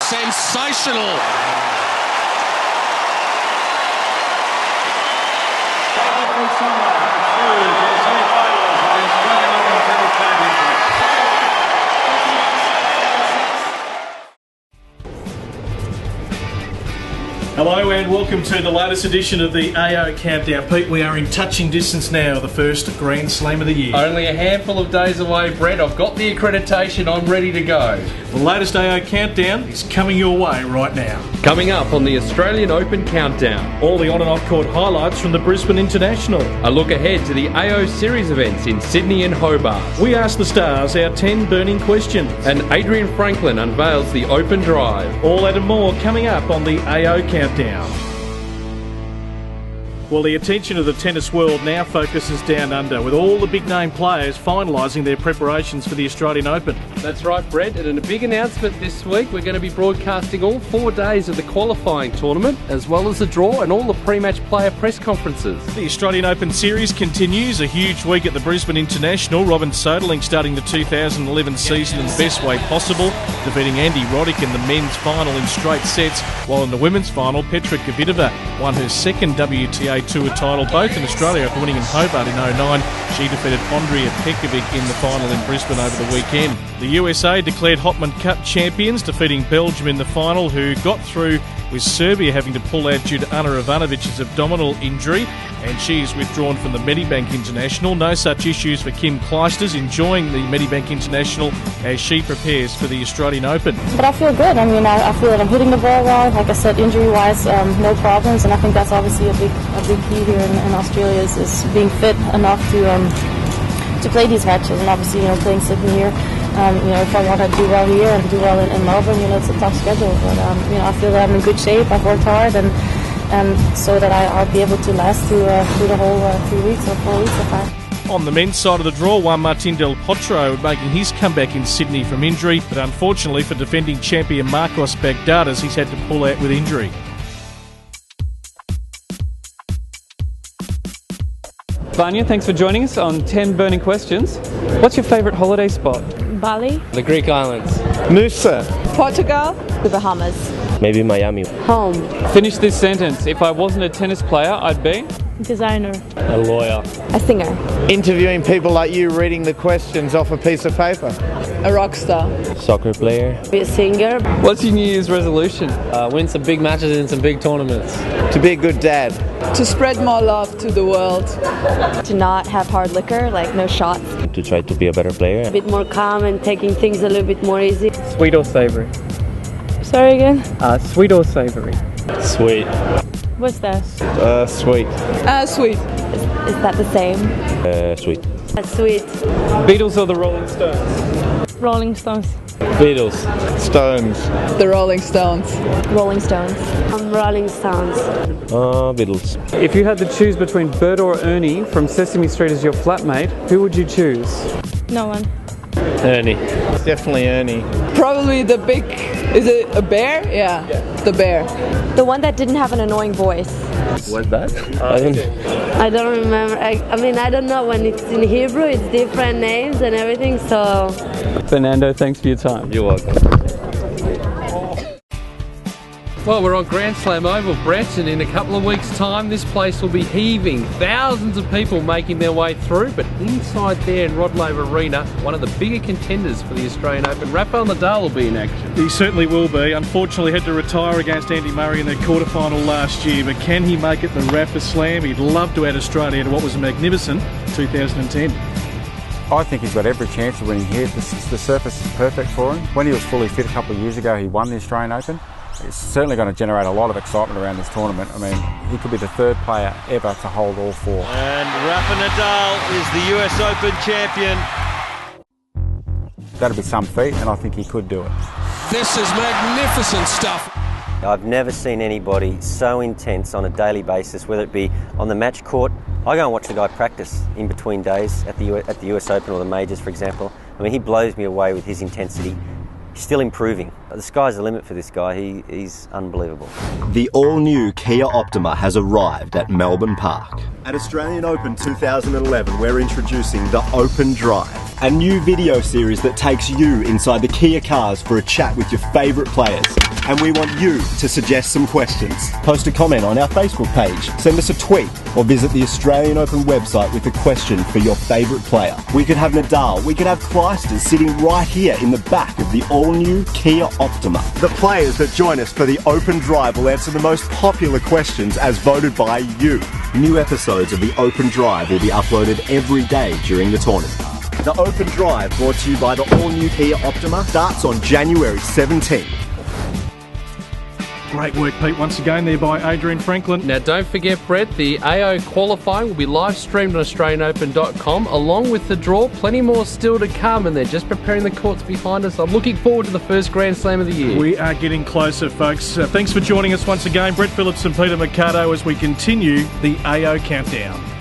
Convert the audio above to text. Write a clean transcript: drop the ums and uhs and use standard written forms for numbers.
sensational. Hello and welcome to the latest edition of the AO Countdown. Pete, we are in touching distance now of the first Grand Slam of the year. Only a handful of days away, Brett. I've got the accreditation, I'm ready to go. The latest AO Countdown is coming your way right now. Coming up on the Australian Open Countdown. All the on and off court highlights from the Brisbane International. A look ahead to the AO Series events in Sydney and Hobart. We ask the stars our 10 burning questions. And Adrian Franklin unveils the Open Drive. All that and more coming up on the AO Countdown. Well, the attention of the tennis world now focuses down under, with all the big-name players finalising their preparations for the Australian Open. That's right, Brett, and a big announcement this week. We're going to be broadcasting all 4 days of the qualifying tournament, as well as the draw and all the pre-match player press conferences. The Australian Open Series continues. A huge week at the Brisbane International. Robin Soderling starting the 2011 season in the best way possible, defeating Andy Roddick in the men's final in straight sets, while in the women's final, Petra Kvitova won her second WTA Tour title, both in Australia after winning in Hobart in 2009. She defeated Andrea Pekovic in the final in Brisbane over the weekend. The USA declared Hopman Cup champions, defeating Belgium in the final, who got through with Serbia having to pull out due to Ana Ivanović's abdominal injury, and she is withdrawn from the Medibank International. No such issues for Kim Clijsters, enjoying the Medibank International as she prepares for the Australian Open. But I feel good. I mean, I feel that I'm hitting the ball well. Like I said, injury-wise, no problems, and I think that's obviously a big key here in Australia is being fit enough to play these matches, and obviously, playing Sydney here. If I want to do well here and do well in Melbourne, it's a tough schedule. But I feel that I'm in good shape. I've worked hard, and so that I'll be able to last through the whole 3 weeks or 4 weeks of time. On the men's side of the draw, Juan Martin Del Potro making his comeback in Sydney from injury, but unfortunately for defending champion Marcos Baghdatis, he's had to pull out with injury. Vanya, thanks for joining us on 10 Burning Questions. What's your favourite holiday spot? Bali. The Greek islands. Noosa. Portugal. The Bahamas. Maybe Miami. Home. Finish this sentence. If I wasn't a tennis player, I'd be? Designer. A lawyer. A singer. Interviewing people like you, reading the questions off a piece of paper. A rock star. Soccer player. Be a singer. What's your New Year's resolution? Win some big matches in some big tournaments. To be a good dad. To spread more love to the world. To not have hard liquor, like no shots. To try to be a better player. A bit more calm and taking things a little bit more easy. Sweet or savoury? Sorry again? Sweet or savoury? Sweet. What's that? Sweet. Sweet. Is that the same? Sweet. Sweet. Beatles or the Rolling Stones? Rolling Stones. Beatles. Stones. The Rolling Stones. Rolling Stones. Rolling Stones. Beatles. If you had to choose between Bert or Ernie from Sesame Street as your flatmate, who would you choose? No one. Ernie. Definitely Ernie. Probably the big... Is it a bear? Yeah. The bear. The one that didn't have an annoying voice. What's that? I don't remember. I mean, I don't know. When it's in Hebrew, it's different names and everything, so... Fernando, thanks for your time. You're welcome. Well, we're on Grand Slam Oval, Brett, and in a couple of weeks' time, this place will be heaving. Thousands of people making their way through, but inside there in Rod Laver Arena, one of the bigger contenders for the Australian Open, Rafael Nadal will be in action. He certainly will be. Unfortunately had to retire against Andy Murray in the quarterfinal last year, but can he make it the Rafa Slam? He'd love to add Australia to what was a magnificent 2010. I think he's got every chance of winning here. The surface is perfect for him. When he was fully fit a couple of years ago, he won the Australian Open. It's certainly going to generate a lot of excitement around this tournament. I mean, he could be the third player ever to hold all four. And Rafa Nadal is the US Open champion. That'd be some feat, and I think he could do it. This is magnificent stuff. I've never seen anybody so intense on a daily basis, whether it be on the match court. I go and watch the guy practice in between days at the US Open or the majors, for example. I mean, he blows me away with his intensity. He's still improving. The sky's the limit for this guy. He's unbelievable. The all-new Kia Optima has arrived at Melbourne Park. At Australian Open 2011, we're introducing the Open Drive. a new video series that takes you inside the Kia cars for a chat with your favourite players. And we want you to suggest some questions. Post a comment on our Facebook page, send us a tweet, or visit the Australian Open website with a question for your favourite player. We could have Nadal, we could have Clijsters sitting right here in the back of the all-new Kia Optima. The players that join us for the Open Drive will answer the most popular questions as voted by you. New episodes of the Open Drive will be uploaded every day during the tournament. The Open Drive, brought to you by the all-new Kia Optima, starts on January 17th. Great work, Pete, once again there by Adrian Franklin. Now, don't forget, Brett, the AO qualifying will be live streamed on AustralianOpen.com along with the draw. Plenty more still to come, and they're just preparing the courts behind us. I'm looking forward to the first Grand Slam of the year. We are getting closer, folks. Thanks for joining us once again. Brett Phillips and Peter Mercado as we continue the AO Countdown.